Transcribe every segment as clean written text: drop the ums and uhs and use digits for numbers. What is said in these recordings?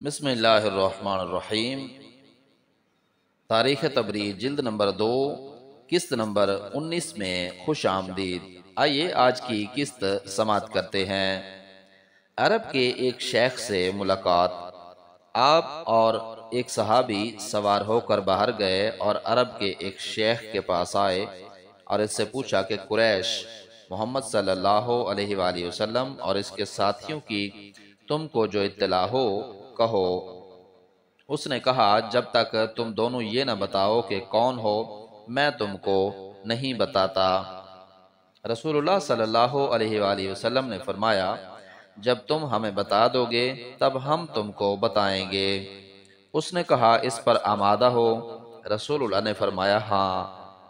بسم اللہ الرحمن الرحیم۔ تاریخ تبریز جلد نمبر 2 قسط نمبر 19 میں خوش آمدید۔ آئیے آج کی قسط سماعت کرتے ہیں۔ عرب کے ایک شیخ سے ملاقات۔ آپ اور ایک صحابی سوار ہو کر باہر گئے اور عرب کے ایک شیخ کے پاس آئے اور اس سے پوچھا کہ قریش محمد صلی اللہ علیہ وآلہ وسلم اور اس کے ساتھیوں کی تم کو جو اطلاع ہو کہو۔ اس نے کہا جب تک تم دونوں یہ نہ بتاؤ کہ کون ہو میں تم کو نہیں بتاتا۔ رسول اللہ صلی اللہ علیہ وآلہ وسلم نے فرمایا جب تم ہمیں بتا دو گے تب ہم تم کو بتائیں گے۔ اس نے کہا اس پر آمادہ ہو؟ رسول اللہ نے فرمایا ہاں۔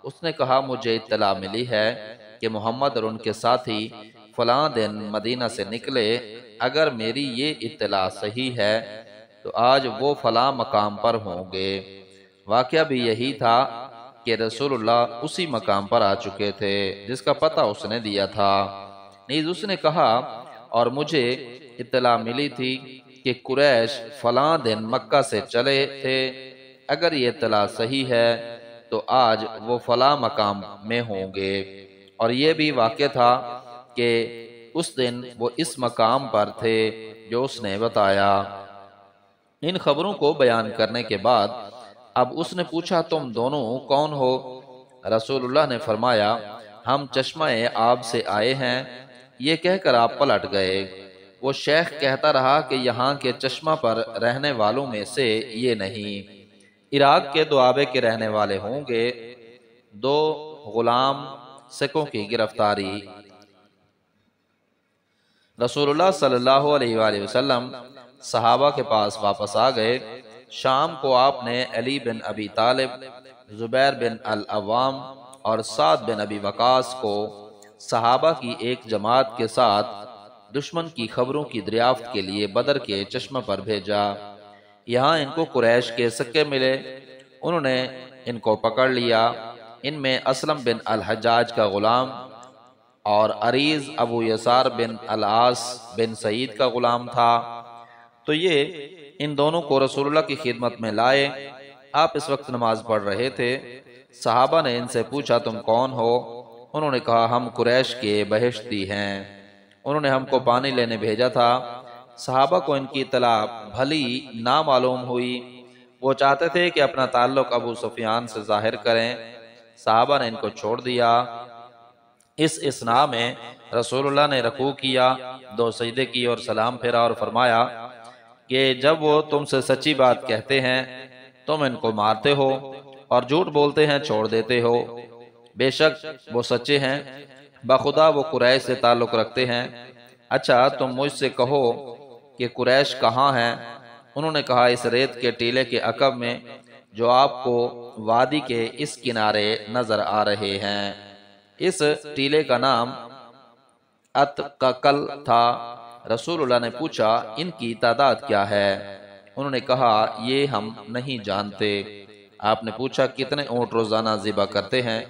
اس نے کہا مجھے اطلاع ملی ہے کہ محمد اور ان کے ساتھی فلاں دن مدینہ سے نکلے، اگر میری یہ اطلاع صحیح ہے تو آج وہ فلاں مقام پر ہوں گے۔ واقعہ بھی یہی تھا کہ رسول اللہ اسی مقام پر آ چکے تھے جس کا پتہ اس نے دیا تھا۔ نیز اس نے کہا اور مجھے اطلاع ملی تھی کہ قریش فلاں دن مکہ سے چلے تھے، اگر یہ اطلاع صحیح ہے تو آج وہ فلاں مقام میں ہوں گے۔ اور یہ بھی واقع تھا کہ اس دن وہ اس مقام پر تھے جو اس نے بتایا۔ ان خبروں کو بیان کرنے کے بعد اب اس نے پوچھا تم دونوں کون ہو؟ رسول اللہ نے فرمایا ہم چشمہ آب سے آئے ہیں۔ یہ کہہ کر آپ پلٹ گئے۔ وہ شیخ کہتا رہا کہ یہاں کے چشمہ پر رہنے والوں میں سے یہ نہیں، عراق کے دوآبے کے رہنے والے ہوں گے۔ 2 غلام سکوں کی گرفتاری۔ رسول اللہ صلی اللہ علیہ وآلہ وسلم صحابہ کے پاس واپس آ گئے۔ شام کو آپ نے علی بن ابی طالب، زبیر بن العوام اور سعد بن ابی وقاص کو صحابہ کی ایک جماعت کے ساتھ دشمن کی خبروں کی دریافت کے لیے بدر کے چشمہ پر بھیجا۔ یہاں ان کو قریش کے سکے ملے، انہوں نے ان کو پکڑ لیا۔ ان میں اسلم بن الحجاج کا غلام اور عریض ابو یسار بن العاص بن سعید کا غلام تھا۔ تو یہ ان دونوں کو رسول اللہ کی خدمت میں لائے۔ آپ اس وقت نماز پڑھ رہے تھے۔ صحابہ نے ان سے پوچھا تم کون ہو؟ انہوں نے کہا ہم قریش کے بہشتی ہیں، انہوں نے ہم کو پانی لینے بھیجا تھا۔ صحابہ کو ان کی اطلاع بھلی نامعلوم ہوئی۔ وہ چاہتے تھے کہ اپنا تعلق ابو سفیان سے ظاہر کریں۔ صحابہ نے ان کو چھوڑ دیا۔ اس اثناء میں رسول اللہ نے رکوع کیا، 2 سجدے کی اور سلام پھیرا اور فرمایا کہ جب وہ تم سے سچی بات کہتے ہیں تم ان کو مارتے ہو اور جھوٹ بولتے ہیں چھوڑ دیتے ہو۔ بے شک وہ سچے ہیں، بخدا وہ قریش سے تعلق رکھتے ہیں۔ اچھا تم مجھ سے کہو کہ قریش کہاں ہیں؟ انہوں نے کہا اس ریت کے ٹیلے کے عقب میں جو آپ کو وادی کے اس کنارے نظر آ رہے ہیں۔ اس ٹیلے کا نام اتقل تھا۔ رسول اللہ نے پوچھا ان کی تعداد کیا ہے؟ انہوں نے کہا یہ ہم نہیں جانتے۔ آپ نے پوچھا کتنے اونٹ روزانہ ذبح کرتے ہیں؟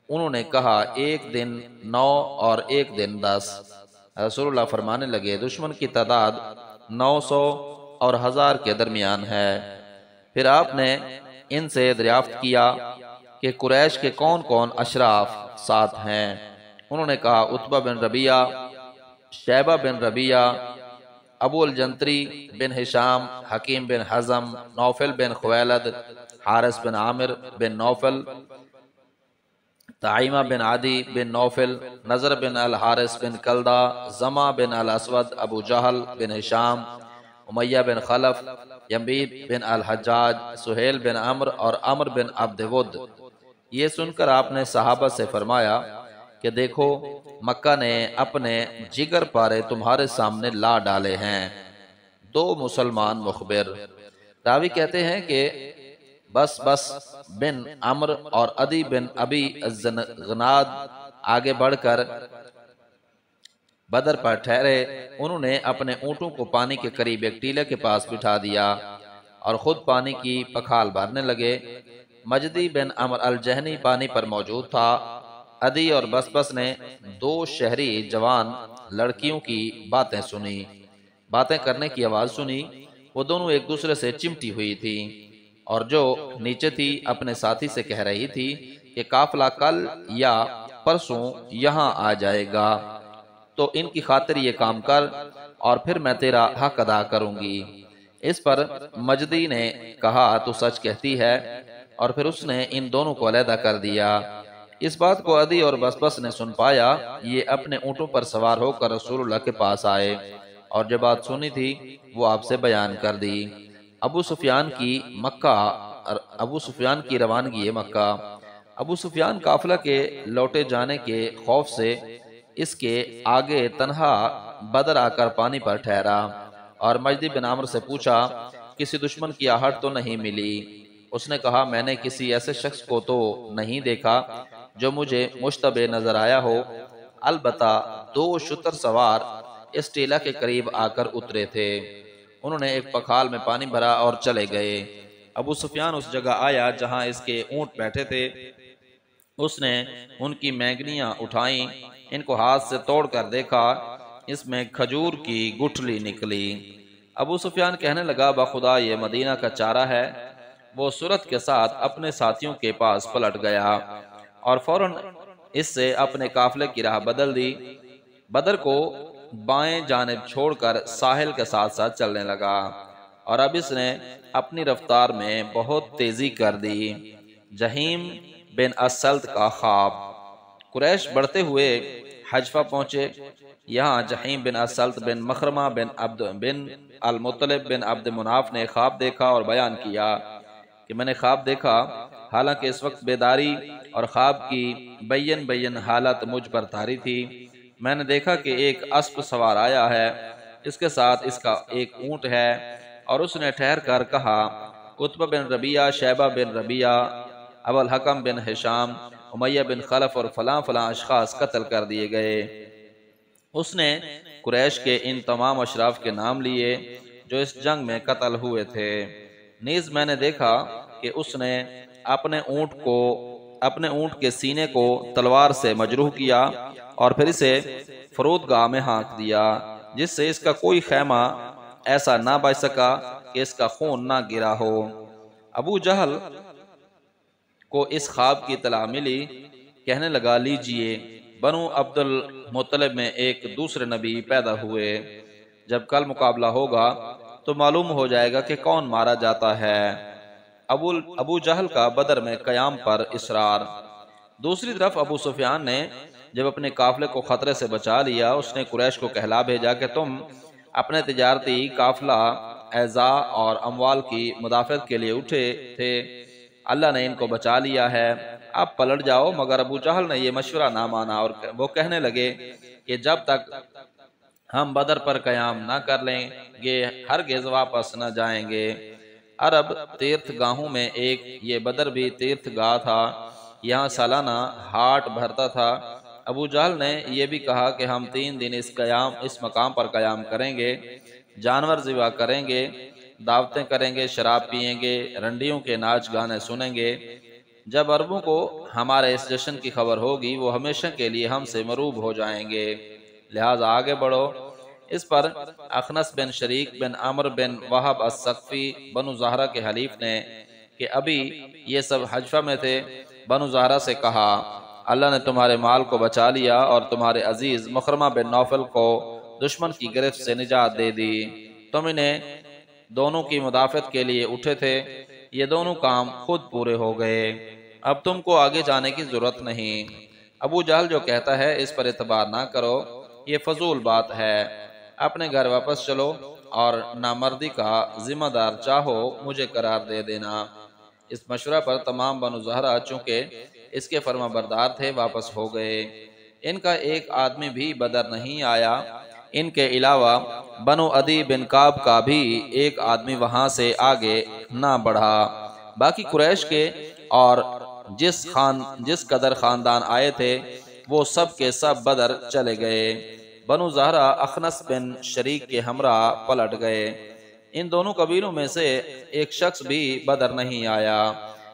انہوں نے کہا ایک دن 9 اور ایک دن 10۔ رسول اللہ فرمانے لگے دشمن کی تعداد 900 اور 1000 کے درمیان ہے۔ پھر آپ نے ان سے دریافت کیا کہ قریش کے کون کون اشراف ساتھ ہیں؟ انہوں نے کہا عتبہ بن ربیعہ، شیبہ بن ربیعہ، ابو الجنتری بن ہشام، حکیم بن حزم، نوفل بن خویلد، حارث بن عامر بن نوفل، تعیمہ بن عدی بن نوفل، نظر بن الحارث بن کلدہ، زمہ بن الاسود، ابو جہل بن ہشام، امیہ بن خلف، یمبید بن الحجاج، سہیل بن عمر اور عمر بن عبد ود۔ یہ سن کر آپ نے صحابہ سے فرمایا کہ دیکھو مکہ نے اپنے جگر پارے تمہارے سامنے لا ڈالے ہیں۔ 2 مسلمان مخبر۔ راوی کہتے ہیں کہ بس بن عمر اور عدی بن ابی الزناد آگے بڑھ کر بدر پر ٹھہرے۔ انہوں نے اپنے اونٹوں کو پانی کے قریب ایک ٹیلے کے پاس بٹھا دیا اور خود پانی کی پکھال بھرنے لگے۔ مجدی بن عمر الجہنی پانی پر موجود تھا۔ عدی اور بس نے 2 شہری جوان لڑکیوں کی باتیں سنی، باتیں کرنے کی آواز سنی۔ وہ دونوں ایک دوسرے سے چمٹی ہوئی تھی، اور جو نیچے تھی اپنے ساتھی سے کہہ رہی تھی کہ قافلہ کل یا پرسوں یہاں آ جائے گا، تو ان کی خاطر یہ کام کر اور پھر میں تیرا حق ادا کروں گی۔ اس پر مجدی نے کہا تو سچ کہتی ہے، اور پھر اس نے ان دونوں کو علیحدہ کر دیا۔ اس بات کو عدی اور بسبس نے سن پایا، یہ اپنے اونٹوں پر سوار ہو کر رسول اللہ کے پاس آئے، اور جو بات سنی تھی وہ آپ سے بیان کر دی۔ ابو سفیان کی روانگی مکہ۔ ابو سفیان قافلہ کے لوٹے جانے کے خوف سے اس کے آگے تنہا بدر آ کر پانی پر ٹھہرا، اور مجدی بن عمرو سے پوچھا کسی دشمن کی آہٹ تو نہیں ملی؟ اس نے کہا میں نے کسی ایسے شخص کو تو نہیں دیکھا جو مجھے مشتبہ نظر آیا ہو، البتہ 2 شتر سوار اس ٹیلہ کے قریب آ کر اترے تھے۔ انہوں نے ایک پکھال میں پانی بھرا اور چلے گئے۔ ابو سفیان اس جگہ آیا جہاں اس کے اونٹ بیٹھے تھے، اس نے ان کی مینگنیاں اٹھائیں، ان کو ہاتھ سے توڑ کر دیکھا، اس میں کھجور کی گٹھلی نکلی۔ ابو سفیان کہنے لگا بخدا یہ مدینہ کا چارہ ہے۔ وہ سرت کے ساتھ اپنے ساتھیوں کے پاس پلٹ گیا اور فوراً اس سے اپنے قافلے کی راہ بدل دی، بدر کو بائیں جانب چھوڑ کر ساحل کے ساتھ ساتھ چلنے لگا، اور اب اس نے اپنی رفتار میں بہت تیزی کر دی۔ جہیم بن اسلط کا خواب۔ قریش بڑھتے ہوئے حجفہ پہنچے۔ یہاں جہیم بن اسلط بن مخرمہ بن المطلب بن عبد مناف نے خواب دیکھا اور بیان کیا کہ میں نے خواب دیکھا، حالانکہ اس وقت بیداری اور خواب کی بین حالت مجھ پر طاری تھی۔ میں نے دیکھا کہ ایک اسپ سوار آیا ہے، اس کے ساتھ اس کا ایک اونٹ ہے، اور اس نے ٹھہر کر کہا عتبہ بن ربیعہ، شیبہ بن ربیعہ، ابو الحکم بن ہشام، امیہ بن خلف اور فلاں اشخاص قتل کر دیے گئے۔ اس نے قریش کے ان تمام اشراف کے نام لیے جو اس جنگ میں قتل ہوئے تھے۔ نیز میں نے دیکھا کہ اس نے اپنے اونٹ کے سینے کو تلوار سے مجروح کیا اور پھر اسے فرودگاہ میں ہانک دیا، جس سے اس کا کوئی خیمہ ایسا نہ بچ سکا کہ اس کا خون نہ گرا ہو۔ ابو جہل کو اس خواب کی اطلاع ملی، کہنے لگا لیجئے بنو عبد المطلب میں ایک دوسرے نبی پیدا ہوئے، جب کل مقابلہ ہوگا تو معلوم ہو جائے گا کہ کون مارا جاتا ہے۔ ابو جہل کا بدر میں قیام پر اصرار۔ دوسری طرف ابو سفیان نے جب اپنے قافلے کو خطرے سے بچا لیا، اس نے قریش کو کہلا بھیجا کہ تم اپنے تجارتی قافلہ اعضاء اور اموال کی مدافعت کے لیے اٹھے تھے، اللہ نے ان کو بچا لیا ہے، اب پلٹ جاؤ۔ مگر ابو جہل نے یہ مشورہ نہ مانا، اور وہ کہنے لگے کہ جب تک ہم بدر پر قیام نہ کر لیں گے ہرگز واپس نہ جائیں گے۔ عرب تیرتھ گاہوں میں ایک یہ بدر بھی تیرتھ گاہ تھا، یہاں سالانہ ہاٹ بھرتا تھا۔ ابو جہل نے یہ بھی کہا کہ ہم 3 دن اس مقام پر قیام کریں گے، جانور ذبح کریں گے، دعوتیں کریں گے، شراب پیئیں گے، رنڈیوں کے ناچ گانے سنیں گے۔ جب عربوں کو ہمارے اس جشن کی خبر ہوگی وہ ہمیشہ کے لیے ہم سے مروب ہو جائیں گے، لہٰذا آگے بڑھو۔ اس پر اخنس بن شریک بن عمر بن وہب الثقفی بنو زہرہ کے حلیف نے کہ ابھی یہ سب حجفہ میں تھے، بنو زہرہ سے کہا اللہ نے تمہارے مال کو بچا لیا اور تمہارے عزیز مخرمہ بن نوفل کو دشمن کی گرفت سے نجات دے دی، تم انہیں دونوں کی مدافعت کے لیے اٹھے تھے، یہ دونوں کام خود پورے ہو گئے، اب تم کو آگے جانے کی ضرورت نہیں۔ ابو جہل جو کہتا ہے اس پر اعتبار نہ کرو، یہ فضول بات ہے، اپنے گھر واپس چلو اور نامردی کا ذمہ دار چاہو مجھے قرار دے دینا۔ اس مشورہ پر تمام بنو زہرہ چونکہ اس کے فرما بردار تھے واپس ہو گئے۔ ان کا ایک آدمی بھی بدر نہیں آیا، ان کے علاوہ بنو عدی بن کعب کا بھی ایک آدمی وہاں سے آگے نہ بڑھا۔ باقی قریش کے اور جس قدر خاندان آئے تھے وہ سب کے سب بدر چلے گئے۔ بنو زہرہ اخنس بن شریک کے ہمراہ پلٹ گئے۔ ان دونوں قبیلوں میں سے ایک شخص بھی بدر نہیں آیا۔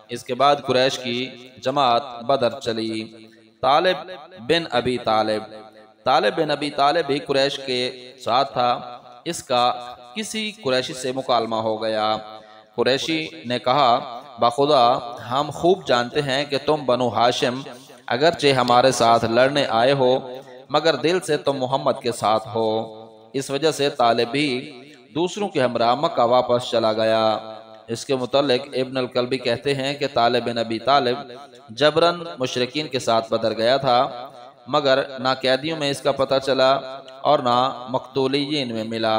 اس کے بعد قریش کی جماعت بدر چلی۔ طالب بن ابی طالب بھی قریش کے ساتھ تھا۔ اس کا کسی قریشی سے مکالمہ ہو گیا۔ قریشی نے کہا بخدا ہم خوب جانتے ہیں کہ تم بنو ہاشم اگرچہ ہمارے ساتھ لڑنے آئے ہو مگر دل سے تم محمد کے ساتھ ہو، اس وجہ سے طالب بھی دوسروں کے ہمراہ مکہ واپس چلا گیا۔ اس کے متعلق ابن الکلبی کہتے ہیں کہ طالب بن ابی طالب جبرن مشرکین کے ساتھ بدر گیا تھا مگر نہ قیدیوں میں اس کا پتہ چلا اور نہ مقتولیین میں ملا،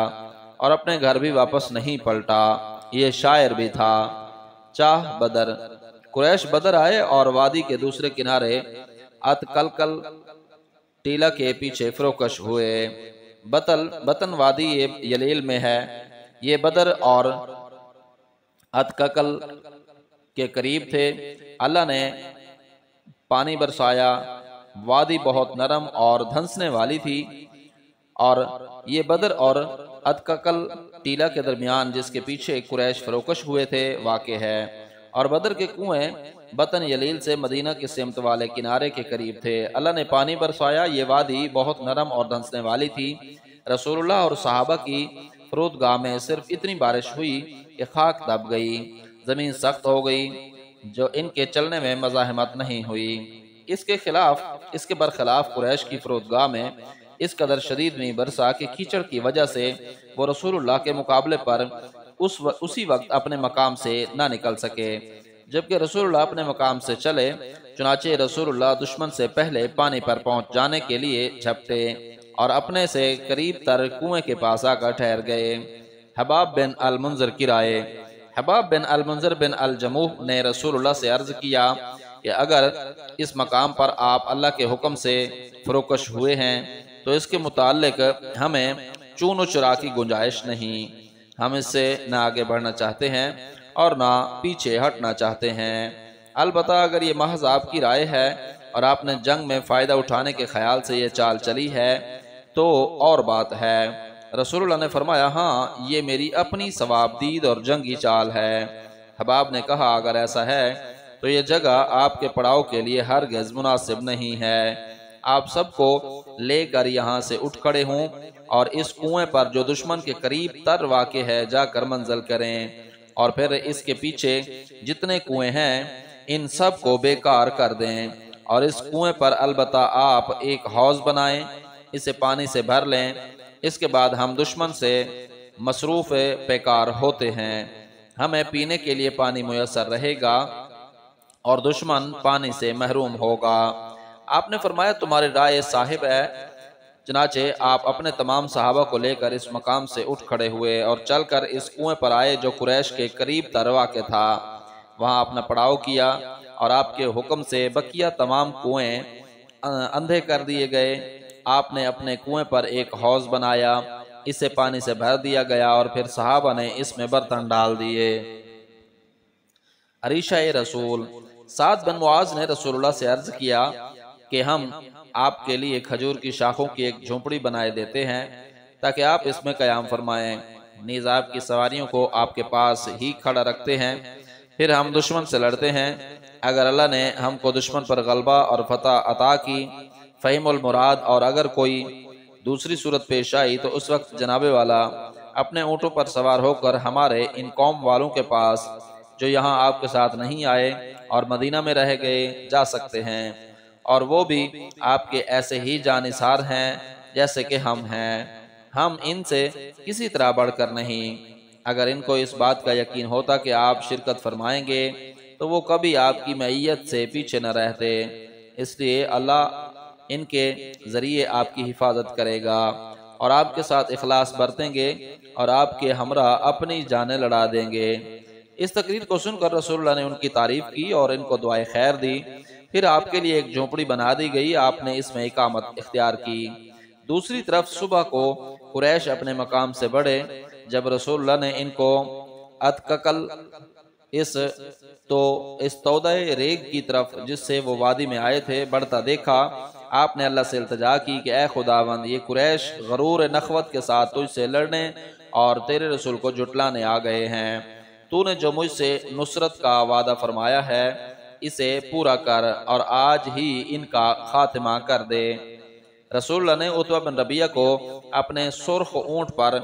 اور اپنے گھر بھی واپس نہیں پلٹا، یہ شاعر بھی تھا۔ چاہ بدر، قریش بدر آئے اور وادی کے دوسرے کنارے اتکلکل ٹیلہ کے پیچھے فروکش ہوئے۔ بطن وادی یلیل میں ہے، یہ بدر اور اتکلکل کے قریب تھے۔ اللہ نے پانی برسایا، وادی بہت نرم اور دھنسنے والی تھی، اور یہ بدر اور اتکلکل ٹیلہ کے درمیان جس کے پیچھے قریش فروکش ہوئے تھے واقع ہے، اور بدر کے کنویں بطن یلیل سے مدینہ کے سمت والے کنارے کے قریب تھے۔ اللہ نے پانی برسایا، یہ وادی بہت نرم اور دھنسنے والی تھی۔ رسول اللہ اور صحابہ کی فرودگاہ میں صرف اتنی بارش ہوئی کہ خاک دب گئی، زمین سخت ہو گئی جو ان کے چلنے میں مزاحمت نہیں ہوئی۔ اس کے برخلاف قریش کی فرودگاہ میں اس قدر شدید نہیں برسا کہ کیچڑ کی وجہ سے وہ رسول اللہ کے مقابلے پر اسی وقت اپنے مقام سے نہ نکل سکے، جبکہ رسول اللہ اپنے مقام سے چلے، چنانچہ رسول اللہ دشمن سے پہلے پانی پر پہنچ جانے کے لیے جھپٹے اور اپنے سے قریب تر کنویں کے پاس آ کر ٹھہر گئے۔ حباب بن المنذر کی رائے، حباب بن المنذر بن الجموح نے رسول اللہ سے عرض کیا کہ اگر اس مقام پر آپ اللہ کے حکم سے فروکش ہوئے ہیں تو اس کے متعلق ہمیں چون و چرا کی گنجائش نہیں، ہم اس سے نہ آگے بڑھنا چاہتے ہیں اور نہ پیچھے ہٹنا چاہتے ہیں۔ البتہ اگر یہ محض آپ کی رائے ہے اور آپ نے جنگ میں فائدہ اٹھانے کے خیال سے یہ چال چلی ہے تو اور بات ہے۔ رسول اللہ نے فرمایا ہاں یہ میری اپنی ثواب دید اور جنگی چال ہے۔ حباب نے کہا اگر ایسا ہے تو یہ جگہ آپ کے پڑاؤ کے لیے ہرگز مناسب نہیں ہے، آپ سب کو لے کر یہاں سے اٹھ کھڑے ہوں اور اس کنویں پر جو دشمن کے قریب تر واقع ہے جا کر منزل کریں، اور پھر اس کے پیچھے جتنے کنویں ہیں ان سب کو بیکار کر دیں، اور اس کنویں پر البتہ آپ ایک حوض بنائیں، اسے پانی سے بھر لیں، اس کے بعد ہم دشمن سے مصروف بیکار ہوتے ہیں، ہمیں پینے کے لیے پانی میسر رہے گا اور دشمن پانی سے محروم ہوگا۔ آپ نے فرمایا تمہاری رائے صاحب ہے۔ چنانچہ آپ اپنے تمام صحابہ کو لے کر اس مقام سے اٹھ کھڑے ہوئے اور چل کر اس کنویں پر آئے جو قریش کے قریب تر واقع تھا، وہاں اپنا پڑاؤ کیا اور آپ کے حکم سے بقیہ تمام کنویں اندھے کر دیے گئے۔ آپ نے اپنے کنویں پر ایک حوض بنایا، اسے پانی سے بھر دیا گیا اور پھر صحابہ نے اس میں برتن ڈال دیے۔ عریشہ رسول، سعد بن معاذ نے رسول اللہ سے عرض کیا کہ ہم آپ کے لیے کھجور کی شاخوں کی ایک جھونپڑی بنائے دیتے ہیں تاکہ آپ اس میں قیام فرمائیں، نیز آپ کی سواریوں کو آپ کے پاس ہی کھڑا رکھتے ہیں، پھر ہم دشمن سے لڑتے ہیں، اگر اللہ نے ہم کو دشمن پر غلبہ اور فتح عطا کی فہم المراد، اور اگر کوئی دوسری صورت پیش آئی تو اس وقت جناب والا اپنے اونٹوں پر سوار ہو کر ہمارے ان قوم والوں کے پاس جو یہاں آپ کے ساتھ نہیں آئے اور مدینہ میں رہ گئے جا سکتے ہیں، اور وہ بھی آپ کے ایسے ہی جانثار ہیں جیسے کہ ہم ہیں، ہم ان سے کسی طرح بڑھ کر نہیں۔ اگر ان کو اس بات کا یقین ہوتا کہ آپ شرکت فرمائیں گے تو وہ کبھی آپ کی معیت سے پیچھے نہ رہتے، اس لیے اللہ ان کے ذریعے آپ کی حفاظت کرے گا اور آپ کے ساتھ اخلاص برتیں گے اور آپ کے ہمراہ اپنی جانیں لڑا دیں گے۔ اس تقریر کو سن کر رسول اللہ نے ان کی تعریف کی اور ان کو دعائے خیر دی، پھر آپ کے لیے ایک جھونپڑی بنا دی گئی، آپ نے اس میں اقامت اختیار کی۔ دوسری طرف صبح کو قریش اپنے مقام سے بڑھے، جب رسول اللہ نے ان کو اتککل اس تودہ ریگ کی طرف جس سے وہ وادی میں آئے تھے بڑھتا دیکھا، آپ نے اللہ سے التجا کی کہ اے خداوند یہ قریش غرور نخوت کے ساتھ تجھ سے لڑنے اور تیرے رسول کو جھٹلانے آ گئے ہیں، تو نے جو مجھ سے نصرت کا وعدہ فرمایا ہے اسے پورا کر اور آج ہی ان کا خاتمہ کر دے۔ رسول اللہ نے عتبہ بن ربیعہ کو اپنے سرخ اونٹ پر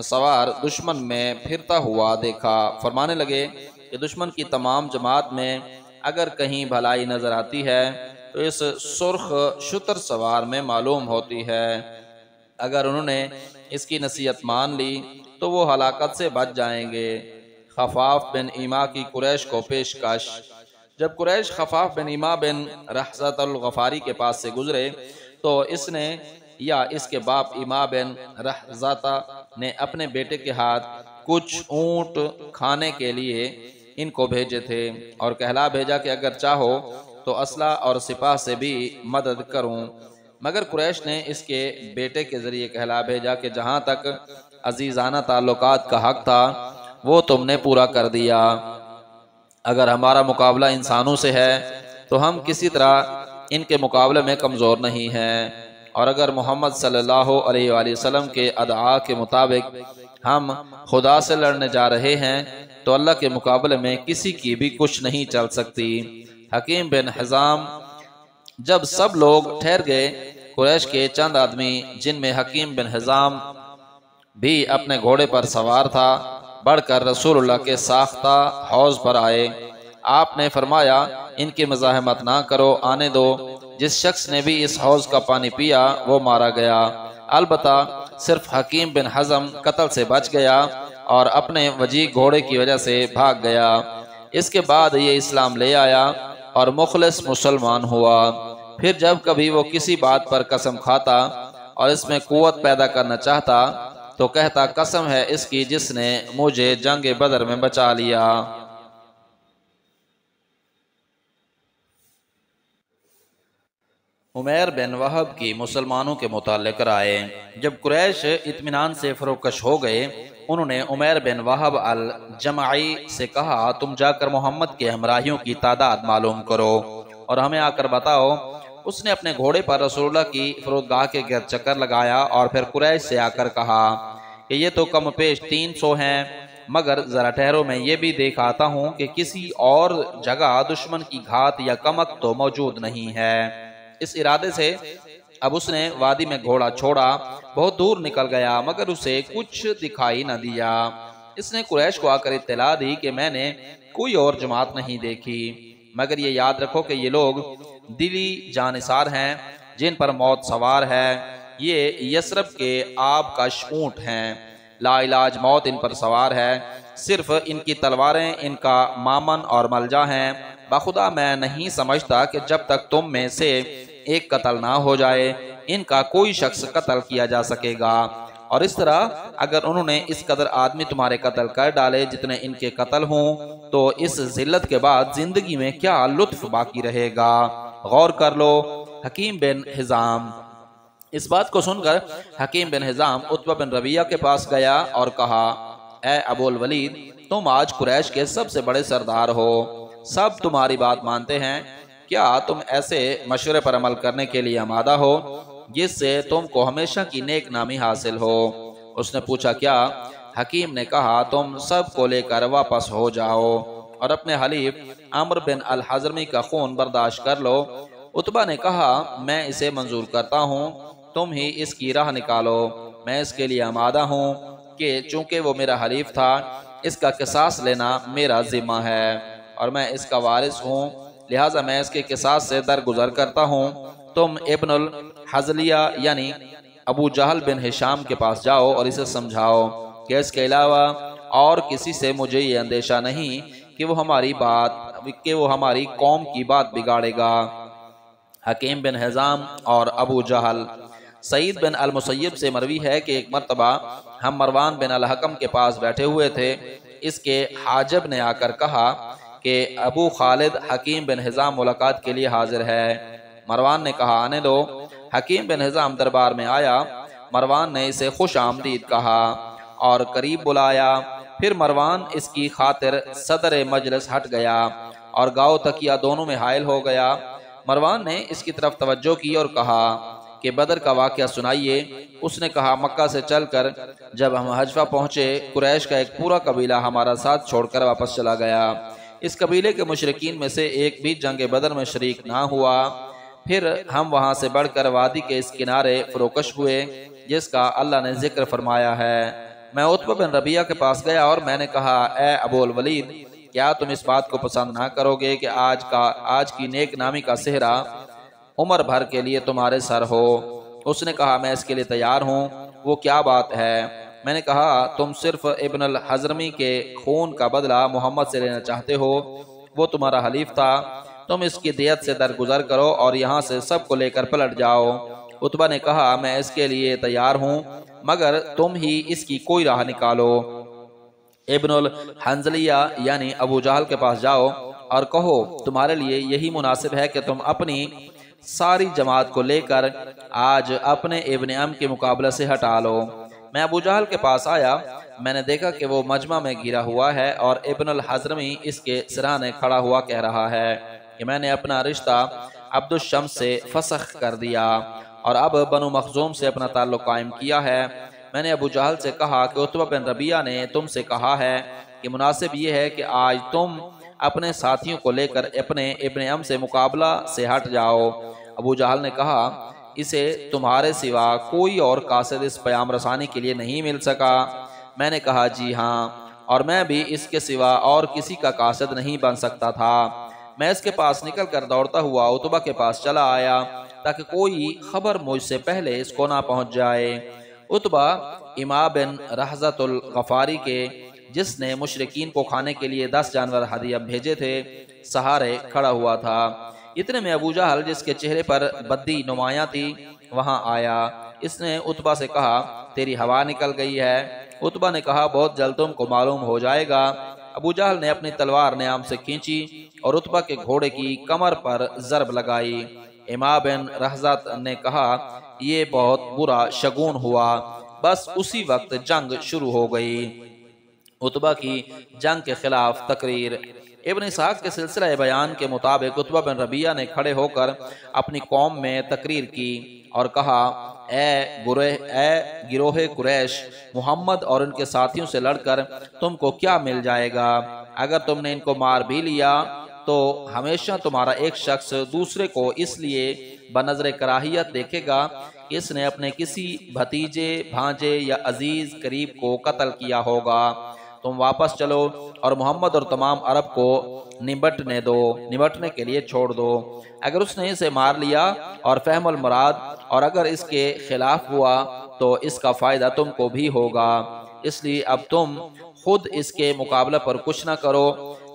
سوار دشمن میں پھرتا ہوا دیکھا۔ فرمانے لگے کہ دشمن کی تمام جماعت میں اگر کہیں بھلائی نظر آتی ہے تو اس سرخ شتر سوار میں معلوم ہوتی ہے۔ اگر انہوں نے اس کی نصیحت مان لی تو وہ ہلاکت سے بچ جائیں گے۔ خفاف بن ایما کی قریش کو پیشکش۔ جب قریش خفاف بن ایما بن رحزۃ الغفاری کے پاس سے گزرے تو اس نے یا اس کے باپ ایما بن رحزہ نے اپنے بیٹے کے ہاتھ کچھ اونٹ کھانے کے لیے ان کو بھیجے تھے اور کہلا بھیجا کہ اگر چاہو تو اسلحہ اور سپاہ سے بھی مدد کروں، مگر قریش نے اس کے بیٹے کے ذریعے کہلا بھیجا کہ جہاں تک عزیزانہ تعلقات کا حق تھا وہ تم نے پورا کر دیا۔ اگر ہمارا مقابلہ انسانوں سے ہے تو ہم کسی طرح ان کے مقابلے میں کمزور نہیں ہیں، اور اگر محمد صلی اللہ علیہ وآلہ وسلم کے ادعا کے مطابق ہم خدا سے لڑنے جا رہے ہیں تو اللہ کے مقابلے میں کسی کی بھی کچھ نہیں چل سکتی۔ حکیم بن حزام۔ جب سب لوگ ٹھہر گئے، قریش کے چند آدمی جن میں حکیم بن حزام بھی اپنے گھوڑے پر سوار تھا بڑھ کر رسول اللہ کے ساختہ حوض پر آئے۔ آپ نے فرمایا ان کی مزاحمت نہ کرو، آنے دو۔ جس شخص نے بھی اس حوض کا پانی پیا وہ مارا گیا، البتہ صرف حکیم بن حزم قتل سے بچ گیا اور اپنے وجیع گھوڑے کی وجہ سے بھاگ گیا۔ اس کے بعد یہ اسلام لے آیا اور مخلص مسلمان ہوا۔ پھر جب کبھی وہ کسی بات پر قسم کھاتا اور اس میں قوت پیدا کرنا چاہتا تو کہتا قسم ہے اس کی جس نے مجھے جنگ بدر میں بچا لیا۔ عمیر بن وہب کی مسلمانوں کے متعلق رائے۔ جب قریش اطمینان سے فروکش ہو گئے، انہوں نے عمیر بن وہب الجمعی سے کہا تم جا کر محمد کے ہمراہیوں کی تعداد معلوم کرو اور ہمیں آ کر بتاؤ۔ اس نے اپنے گھوڑے پر رسول اللہ کی فرودگاہ کے گرد چکر لگایا اور پھر قریش سے آ کر کہا کہ یہ تو کم پیش 300 ہیں، مگر ذرا ٹھہرو میں یہ بھی دیکھ آتا ہوں کہ کسی اور جگہ دشمن کی گھات یا کمک تو موجود نہیں ہے۔ اس ارادے سے اب اس نے وادی میں گھوڑا چھوڑا، بہت دور نکل گیا مگر اسے کچھ دکھائی نہ دیا۔ اس نے قریش کو آ کر اطلاع دی کہ میں نے کوئی اور جماعت نہیں دیکھی، مگر یہ یاد رکھو کہ یہ لوگ دلی جانثار ہیں جن پر موت سوار ہے، یہ یثرب کے آب کش اونٹ ہیں، لا علاج موت ان پر سوار ہے، صرف ان کی تلواریں ان کا مامن اور ملجا ہیں۔ بخدا میں نہیں سمجھتا کہ جب تک تم میں سے ایک قتل نہ ہو جائے ان کا کوئی شخص قتل کیا جا سکے گا، اور اس طرح اگر انہوں نے اس قدر آدمی تمہارے قتل کر ڈالے جتنے ان کے قتل ہوں تو اس ذلت کے بعد زندگی میں کیا لطف باقی رہے گا؟ غور کر لو۔ حکیم بن حزام۔ اس بات کو سن کر حکیم بن حزام عتبہ بن ربیعہ کے پاس گیا اور کہا اے ابو الولید، تم آج قریش کے سب سے بڑے سردار ہو، سب تمہاری بات مانتے ہیں، کیا تم ایسے مشورے پر عمل کرنے کے لیے آمادہ ہو جس سے تم کو ہمیشہ کی نیک نامی حاصل ہو؟ اس نے پوچھا کیا؟ حکیم نے کہا تم سب کو لے کر واپس ہو جاؤ اور اپنے حلیف عمرو بن الحضرمی کا خون برداشت کر لو۔ عتبہ نے کہا میں اسے منظور کرتا ہوں، تم ہی اس کی راہ نکالو، میں اس کے لیے آمادہ ہوں کہ چونکہ وہ میرا حلیف تھا اس کا قصاص لینا میرا ذمہ ہے اور میں اس کا وارث ہوں، لہٰذا میں اس کے قصاص سے درگزر کرتا ہوں۔ تم ابن الحزلیہ یعنی ابو جہل بن ہشام کے پاس جاؤ اور اسے سمجھاؤ کہ اس کے علاوہ اور کسی سے مجھے یہ اندیشہ نہیں کہ وہ ہماری قوم کی بات بگاڑے گا۔ حکیم بن حزام اور ابو جہل۔ سعید بن المسیب سے مروی ہے کہ ایک مرتبہ ہم مروان بن الحکم کے پاس بیٹھے ہوئے تھے، اس کے حاجب نے آ کر کہا کہ ابو خالد حکیم بن حزام ملاقات کے لیے حاضر ہے۔ مروان نے کہا آنے دو۔ حکیم بن حزام دربار میں آیا، مروان نے اسے خوش آمدید کہا اور قریب بلایا، پھر مروان اس کی خاطر صدر مجلس ہٹ گیا اور گاؤ تکیہ دونوں میں حائل ہو گیا۔ مروان نے اس کی طرف توجہ کی اور کہا کہ بدر کا واقعہ سنائیے۔ اس نے کہا مکہ سے چل کر جب ہم حجفہ پہنچے قریش کا ایک پورا قبیلہ ہمارا ساتھ چھوڑ کر واپس چلا گیا، اس قبیلے کے مشرکین میں سے ایک بھی جنگ بدر میں شریک نہ ہوا، پھر ہم وہاں سے بڑھ کر وادی کے اس کنارے فروکش ہوئے جس کا اللہ نے ذکر فرمایا ہے۔ میں عتبہ بن ربیعہ کے پاس گیا اور میں نے کہا، اے ابو الولید، کیا تم اس بات کو پسند نہ کرو گے کہ آج کی نیک نامی کا صحرا عمر بھر کے لیے تمہارے سر ہو؟ اس نے کہا، میں اس کے لیے تیار ہوں۔ وہ کیا بات ہے؟ میں نے کہا، تم صرف ابن الحضرمی کے خون کا بدلہ محمد سے لینا چاہتے ہو، وہ تمہارا حلیف تھا، تم اس کی دیت سے درگزر کرو اور یہاں سے سب کو لے کر پلٹ جاؤ۔ عتبہ نے کہا، میں اس کے لیے تیار ہوں، مگر تم ہی اس کی کوئی راہ نکالو۔ ابن الحنزلیہ یعنی ابو جہل کے پاس جاؤ اور کہو، تمہارے لیے یہی مناسب ہے کہ تم اپنی ساری جماعت کو لے کر آج اپنے ابن ام کے مقابلہ سے ہٹا لو۔ میں ابو جہل کے پاس آیا، میں نے دیکھا کہ وہ مجمع میں گھرا ہوا ہے اور ابن الحضرمی اس کے سرانے کھڑا ہوا کہہ رہا ہے کہ میں نے اپنا رشتہ عبد الشمس سے فسخ کر دیا اور اب بنو مخزوم سے اپنا تعلق قائم کیا ہے۔ میں نے ابو جہل سے کہا کہ عتبہ بن ربیعہ نے تم سے کہا ہے کہ مناسب یہ ہے کہ آج تم اپنے ساتھیوں کو لے کر اپنے ابن ام سے مقابلہ سے ہٹ جاؤ۔ ابو جہل نے کہا، اسے تمہارے سوا کوئی اور قاصد اس پیام رسانی کے لیے نہیں مل سکا؟ میں نے کہا، جی ہاں، اور میں بھی اس کے سوا اور کسی کا قاصد نہیں بن سکتا تھا۔ میں اس کے پاس نکل کر دوڑتا ہوا عتبہ کے پاس چلا آیا تاکہ کوئی خبر مجھ سے پہلے اس کو نہ پہنچ جائے۔ عتبہ امام بن رحزۃ الغفاری کے، جس نے مشرکین کو کھانے کے لیے 10 جانور ہدیہ بھیجے تھے، سہارے کھڑا ہوا تھا۔ اتنے میں ابو جہل، جس کے چہرے پر بدی نمایاں تھی، وہاں آیا۔ اس نے عتبہ سے کہا، تیری ہوا نکل گئی ہے۔ عتبہ نے کہا، بہت جلد تم کو معلوم ہو جائے گا۔ ابو جہل نے اپنی تلوار نیام سے کھینچی اور عتبہ کے گھوڑے کی کمر پر ضرب لگائی۔ امام بن رحزت نے کہا، یہ بہت برا شگون ہوا۔ بس اسی وقت جنگ شروع ہو گئی۔ عتبہ کی جنگ کے خلاف تقریر۔ ابن اسحاق کے سلسلہ بیان کے مطابق عتبہ بن ربیعہ نے کھڑے ہو کر اپنی قوم میں تقریر کی اور کہا، اے گروہ قریش، محمد اور ان کے ساتھیوں سے لڑ کر تم کو کیا مل جائے گا؟ اگر تم نے ان کو مار بھی لیا تو ہمیشہ تمہارا ایک شخص دوسرے کو اس لیے بنظر کراہیت دیکھے گا کہ اس نے اپنے کسی بھتیجے، بھانجے یا عزیز قریب کو قتل کیا ہوگا۔ تم واپس چلو اور محمد اور تمام عرب کو نمٹنے کے لیے چھوڑ دو۔ اگر اس نے اسے مار لیا اور فہم المراد، اور اگر اس کے خلاف ہوا تو اس کا فائدہ تم کو بھی ہوگا، اس لیے اب تم خود اس کے مقابلہ پر کچھ نہ کرو۔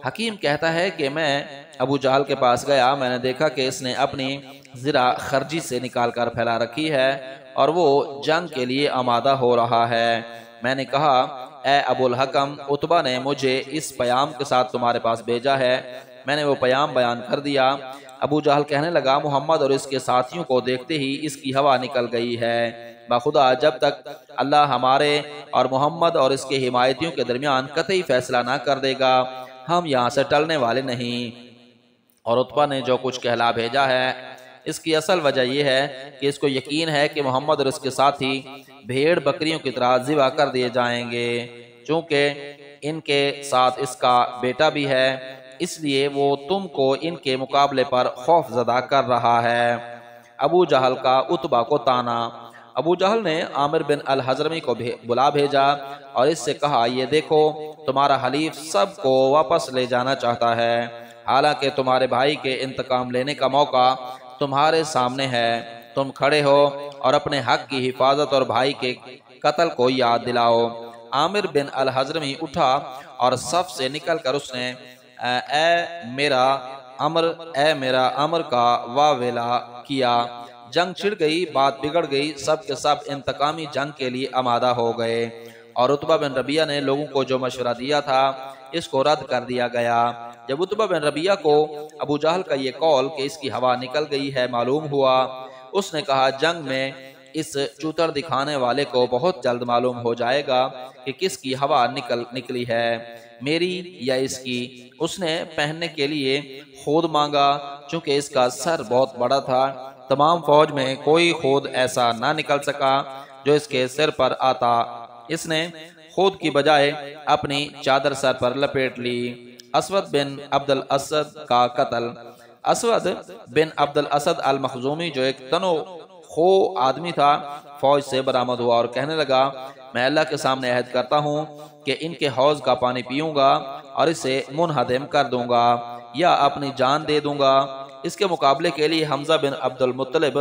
حکیم کہتا ہے کہ میں ابو جہل کے پاس گیا، میں نے دیکھا کہ اس نے اپنی زرہ خرجی سے نکال کر پھیلا رکھی ہے اور وہ جنگ کے لیے آمادہ ہو رہا ہے۔ میں نے کہا، اے ابو الحکم، عتبہ نے مجھے اس پیام کے ساتھ تمہارے پاس بھیجا ہے۔ میں نے وہ پیام بیان کر دیا۔ ابو جہل کہنے لگا، محمد اور اس کے ساتھیوں کو دیکھتے ہی اس کی ہوا نکل گئی ہے۔ بخدا جب تک اللہ ہمارے اور محمد اور اس کے حمایتیوں کے درمیان قطعی فیصلہ نہ کر دے گا، ہم یہاں سے ٹلنے والے نہیں۔ اور عتبہ نے جو کچھ کہلا بھیجا ہے، اس کی اصل وجہ یہ ہے کہ اس کو یقین ہے کہ محمد اور اس کے ساتھی بھیڑ بکریوں کی طرح ذبح کر دیے جائیں گے۔ چونکہ ان کے ساتھ اس کا بیٹا بھی ہے، اس لیے وہ تم کو ان کے مقابلے پر خوف زدہ کر رہا ہے۔ ابو جہل کا عتبہ کو تانا۔ ابو جہل نے عامر بن الحضرمی کو بلا بھیجا اور اس سے کہا، یہ دیکھو، تمہارا حلیف سب کو واپس لے جانا چاہتا ہے، حالانکہ تمہارے بھائی کے انتقام لینے کا موقع تمہارے سامنے ہے۔ تم کھڑے ہو اور اپنے حق کی حفاظت اور بھائی کے قتل کو یاد دلاؤ۔ عامر بن الحضرمی اٹھا اور صف سے نکل کر اس نے اے میرا امر کا واویلا کیا۔ جنگ چھڑ گئی، بات بگڑ گئی، سب کے سب انتقامی جنگ کے لیے آمادہ ہو گئے اور عتبہ بن ربیعہ نے لوگوں کو جو مشورہ دیا تھا اس کو رد کر دیا گیا۔ جب عتبہ بن ربیعہ کو ابو جہل کا یہ قول کہ اس کی ہوا نکل گئی ہے معلوم ہوا، اس نے کہا، جنگ میں اس چوتر دکھانے والے کو بہت جلد معلوم ہو جائے گا کہ کس کی ہوا نکلی ہے، میری یا اس کی۔ اس نے پہننے کے لیے خود مانگا، چونکہ اس کا سر بہت بڑا تھا، تمام فوج میں کوئی خود ایسا نہ نکل سکا جو اس کے سر پر آتا۔ اس نے خود کی بجائے اپنی چادر سر پر لپیٹ لی۔ اسود بن عبد الاسد کا قتل۔ اسود بن عبد الاسد المخزومی جو ایک تنو خو آدمی تھا فوج سے برآمد ہوا اور کہنے لگا میں اللہ کے سامنے عہد کرتا ہوں کہ ان کے حوض کا پانی پیوں گا اور اسے منہدم کر دوں گا یا اپنی جان دے دوں گا۔ اس کے مقابلے کے لیے حمزہ بن عبد المطلب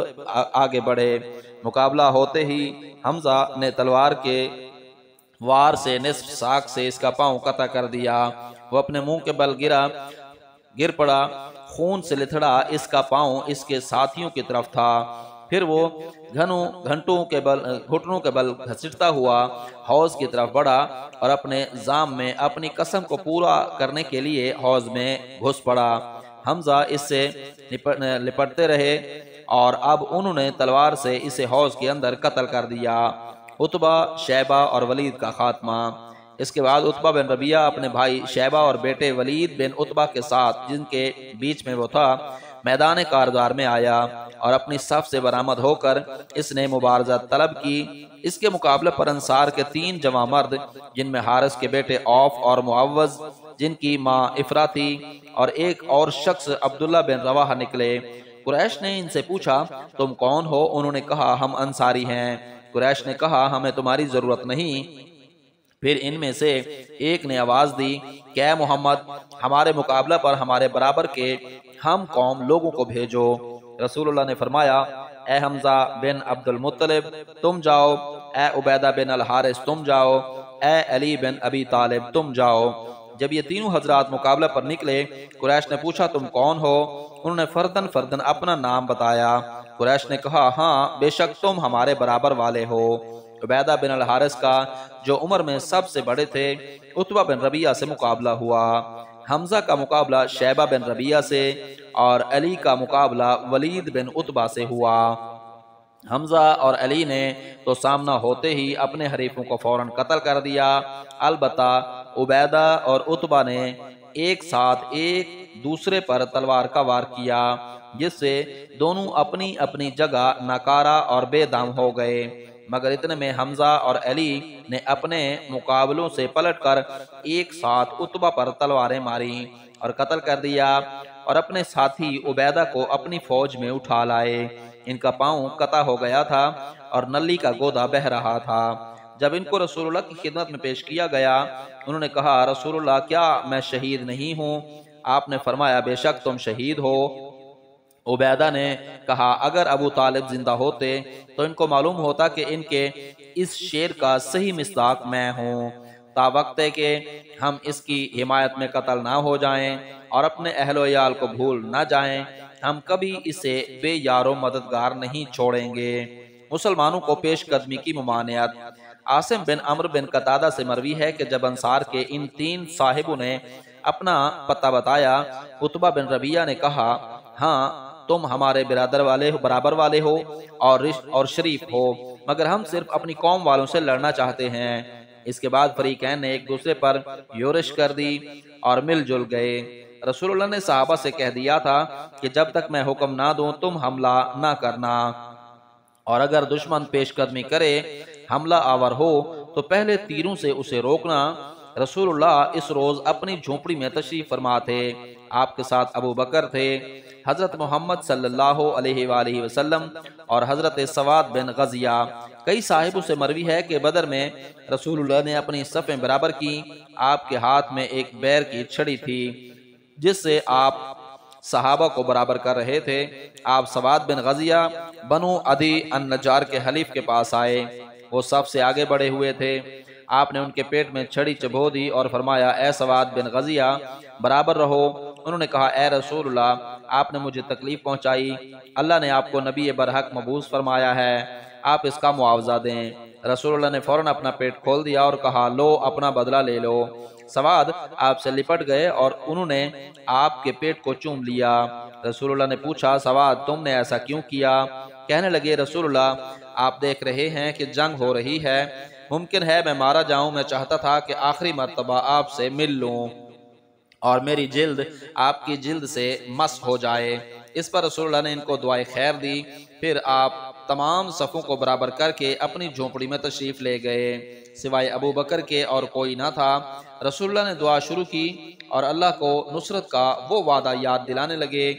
آگے بڑھے۔ مقابلہ ہوتے ہی حمزہ نے تلوار کے وار سے نصف ساق سے اس کا پاؤں قطع کر دیا۔ وہ اپنے منہ کے بل گر پڑا، خون سے لتھڑا اس کا پاؤں اس کے ساتھیوں کی طرف تھا۔ پھر وہ گھٹنوں کے بل گھسٹتا ہوا حوض کی طرف بڑھا اور اپنے زام میں اپنی قسم کو پورا کرنے کے لیے حوض میں گھس پڑا۔ حمزہ اس سے لپٹتے رہے اور اب انہوں نے تلوار سے اسے حوض کے اندر قتل کر دیا۔ عتبہ، شیبہ اور ولید کا خاتمہ۔ اس کے بعد عتبہ بن ربیعہ اپنے بھائی شیبہ اور بیٹے ولید بن عتبہ کے ساتھ، جن کے بیچ میں وہ تھا، میدان کاردار میں آیا اور اپنی صف سے برآمد ہو کر اس نے مبارزت طلب کی۔ اس کے مقابلے پر انصار کے 3 جواں مرد، جن میں حارث کے بیٹے عوف اور معوذ جن کی ماں افرا تھی، اور ایک اور شخص عبداللہ بن رواحہ نکلے۔ قریش نے ان سے پوچھا تم کون ہو؟ انہوں نے کہا ہم انصاری ہیں۔ قریش نے کہا ہمیں تمہاری ضرورت نہیں۔ پھر ان میں سے ایک نے آواز دی کہ اے محمد، ہمارے مقابلہ پر ہمارے برابر کے ہم قوم لوگوں کو بھیجو۔ رسول اللہ نے فرمایا اے حمزہ بن عبد المطلب تم جاؤ، اے عبیدہ بن الحارث تم جاؤ، اے علی بن ابی طالب تم جاؤ۔ جب یہ تینوں حضرات مقابلہ پر نکلے، قریش نے پوچھا تم کون ہو؟ انہوں نے فردن اپنا نام بتایا۔ قریش نے کہا ہاں بے شک تم ہمارے برابر والے ہو۔ عبیدہ بن الحارث کا جو عمر میں سب سے بڑے تھے عتبہ بن ربیعہ سے مقابلہ ہوا۔ حمزہ کا مقابلہ شیبہ بن ربیعہ سے اور علی کا مقابلہ ولید بن عتبہ سے ہوا۔ حمزہ اور علی نے تو سامنا ہوتے ہی اپنے حریفوں کو فوراً قتل کر دیا۔ البتہ عبیدہ اور عتبہ نے ایک ساتھ ایک دوسرے پر تلوار کا وار کیا، جس سے دونوں اپنی اپنی جگہ ناکارہ اور بے دم ہو گئے، مگر اتنے میں حمزہ اور علی نے اپنے مقابلوں سے پلٹ کر ایک ساتھ عتبہ پر تلواریں ماری اور قتل کر دیا، اور اپنے ساتھی عبیدہ کو اپنی فوج میں اٹھا لائے۔ ان کا پاؤں قطع ہو گیا تھا اور نلی کا گودا بہہ رہا تھا۔ جب ان کو رسول اللہ کی خدمت میں پیش کیا گیا، انہوں نے کہا رسول اللہ کیا میں شہید نہیں ہوں؟ آپ نے فرمایا بے شک تم شہید ہو۔ عبیدہ نے کہا اگر ابو طالب زندہ ہوتے تو ان کو معلوم ہوتا کہ ان کے اس شعر کا صحیح مصداق میں ہوں، تا وقت ہے کہ ہم اس کی حمایت میں قتل نہ ہو جائیں اور اپنے اہل و عیال کو بھول نہ جائیں، ہم کبھی اسے بے یار و مددگار نہیں چھوڑیں گے۔ مسلمانوں کو پیش قدمی کی ممانعت۔ عاصم بن عمرو بن قتادہ سے مروی ہے کہ جب انصار کے ان 3 صاحبوں نے اپنا پتہ بتایا، عتبہ بن ربیعہ نے کہا ہاں تم ہمارے برابر والے ہو اور شریف ہو، مگر ہم صرف اپنی قوم والوں سے لڑنا چاہتے ہیں۔ اس کے بعد فریقین نے ایک دوسرے پر یورش کر دی اور مل جل گئے۔ رسول اللہ نے صحابہ سے کہہ دیا تھا کہ جب تک میں حکم نہ دوں تم حملہ نہ کرنا، اور اگر دشمن پیش قدمی کرے حملہ آور ہو تو پہلے تیروں سے اسے روکنا۔ رسول اللہ اس روز اپنی جھونپڑی میں تشریف فرما تھے۔ آپ کے ساتھ ابو بکر تھے، حضرت محمد صلی اللہ علیہ وآلہ وسلم اور حضرت سواد بن غزیہ۔ کئی صاحبوں سے مروی ہے کہ بدر میں رسول اللہ نے اپنی صفیں برابر کی۔ آپ کے ہاتھ میں ایک بیر کی چھڑی تھی جس سے آپ صحابہ کو برابر کر رہے تھے۔ آپ سواد بن غزیہ بنو عدی النجار کے حلیف کے پاس آئے، وہ سب سے آگے بڑھے ہوئے تھے۔ آپ نے ان کے پیٹ میں چھڑی چبھو دی اور فرمایا اے سواد بن غزیہ برابر رہو۔ انہوں نے کہا اے رسول اللہ آپ نے مجھے تکلیف پہنچائی، اللہ نے آپ کو نبی برحق مبعوث فرمایا ہے، آپ اس کا معاوضہ دیں۔ رسول اللہ نے فوراً اپنا پیٹ کھول دیا اور کہا لو اپنا بدلہ لے لو۔ سواد آپ سے لپٹ گئے اور انہوں نے آپ کے پیٹ کو چوم لیا۔ رسول اللہ نے پوچھا سواد تم نے ایسا کیوں کیا؟ کہنے لگے رسول اللہ آپ دیکھ رہے ہیں کہ جنگ ہو رہی ہے، ممکن ہے میں مارا جاؤں، میں چاہتا تھا کہ آخری مرتبہ آپ سے مل لوں اور میری جلد آپ کی جلد سے مس ہو جائے۔ اس پر رسول اللہ نے ان کو دعائے خیر دی، پھر آپ تمام صفوں کو برابر کر کے اپنی جھونپڑی میں تشریف لے گئے، سوائے ابو بکر کے اور کوئی نہ تھا۔ رسول اللہ نے دعا شروع کی اور اللہ کو نصرت کا وہ وعدہ یاد دلانے لگے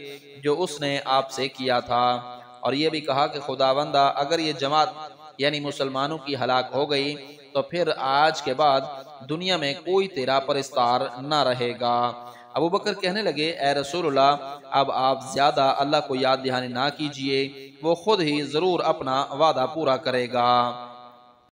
جو اس نے آپ سے کیا تھا، اور یہ بھی کہا کہ خداوندہ اگر یہ جماعت یعنی مسلمانوں کی ہلاک ہو گئی تو پھر آج کے بعد دنیا میں کوئی تیرا پرستار نہ رہے گا۔ ابو بکر کہنے لگے اے رسول اللہ، اب آپ زیادہ اللہ کو یاد دہانی نہ کیجئے، وہ خود ہی ضرور اپنا وعدہ پورا کرے گا۔